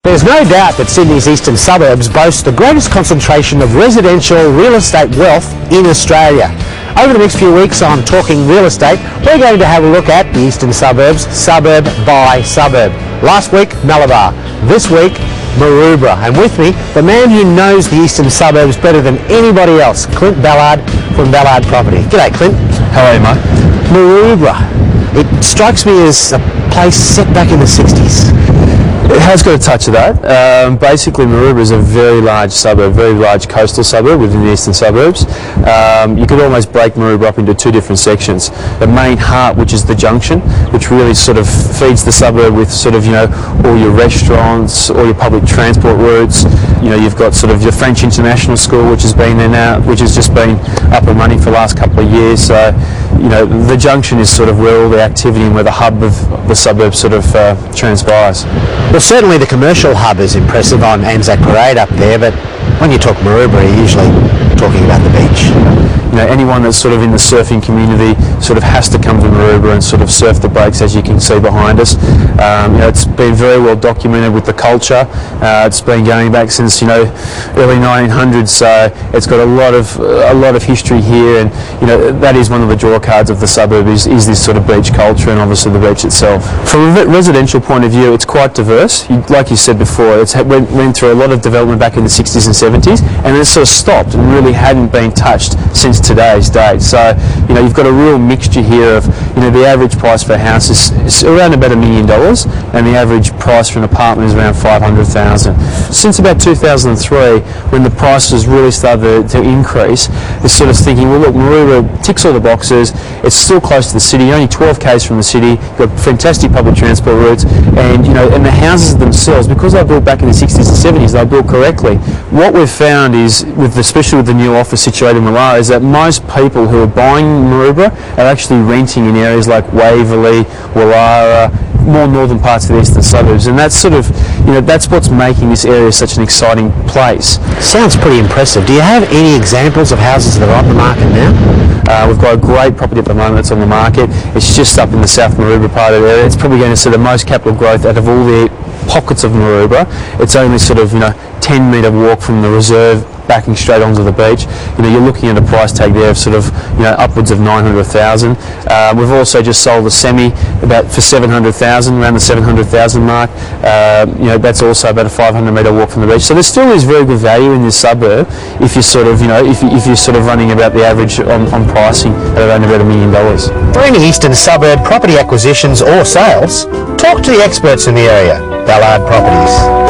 There's no doubt that Sydney's eastern suburbs boast the greatest concentration of residential real estate wealth in Australia. Over the next few weeks on Talking Real Estate, we're going to have a look at the eastern suburbs, suburb by suburb. Last week, Maroubra. This week, Maroubra. And with me, the man who knows the eastern suburbs better than anybody else, Clint Ballard from Ballard Property. G'day, Clint. How are you, mate? Maroubra. It strikes me as a place set back in the 60s. It has got a touch of that. Basically, Maroubra is a very large suburb, very large coastal suburb within the eastern suburbs. You could almost break Maroubra up into two different sections. The main heart, which is the junction, which really sort of feeds the suburb with sort of, all your restaurants, all your public transport routes. You've got sort of your French International School, which has been there now, which has just been up and running for the last couple of years. So, the junction is sort of where all the activity and where the hub of the suburb sort of transpires. Well, certainly the commercial hub is impressive on Anzac Parade up there, but when you talk Maroubra, you're usually talking about the beach. Anyone that's sort of in the surfing community sort of has to come to Maroubra and sort of surf the breaks, as you can see behind us. It's been very well documented with the culture. It's been going back since early 1900s, so it's got a lot of history here, and that is one of the draw cards of the suburb is this sort of beach culture and obviously the beach itself. From a residential point of view, it's quite diverse. Like you said before, it's went through a lot of development back in the 60s and 70s, and it sort of stopped and really hadn't been touched since today's date. So you've got a real mixture here of the average price for a house is around about $1 million, and the average price for an apartment is around $500,000. Since about 2003, when the prices really started to increase, it's sort of thinking, well, look, Maroubra ticks all the boxes. It's still close to the city, only 12 k's from the city. Got fantastic public transport routes, and and the houses themselves, because they were built back in the 60s and 70s, they were built correctly. What we've found is, especially with the new office situated in Ballard, is that most people who are buying Maroubra are actually renting in areas like Waverley, Wallara, more northern parts of the eastern suburbs, and that's sort of, that's what's making this area such an exciting place. Sounds pretty impressive. Do you have any examples of houses that are on the market now? We've got a great property at the moment that's on the market. It's just up in the South Maroubra part of the area. It's probably going to see the most capital growth out of all the pockets of Maroubra. It's only sort of 10-metre walk from the reserve, backing straight onto the beach. You're looking at a price tag there of sort of upwards of $900,000. We've also just sold a semi for $700,000, around the $700,000 mark. That's also about a 500-metre walk from the beach. So there still is very good value in this suburb if you're sort of if you're sort of running about the average on pricing at around about $1 million. For any eastern suburb property acquisitions or sales, talk to the experts in the area. Ballard Properties.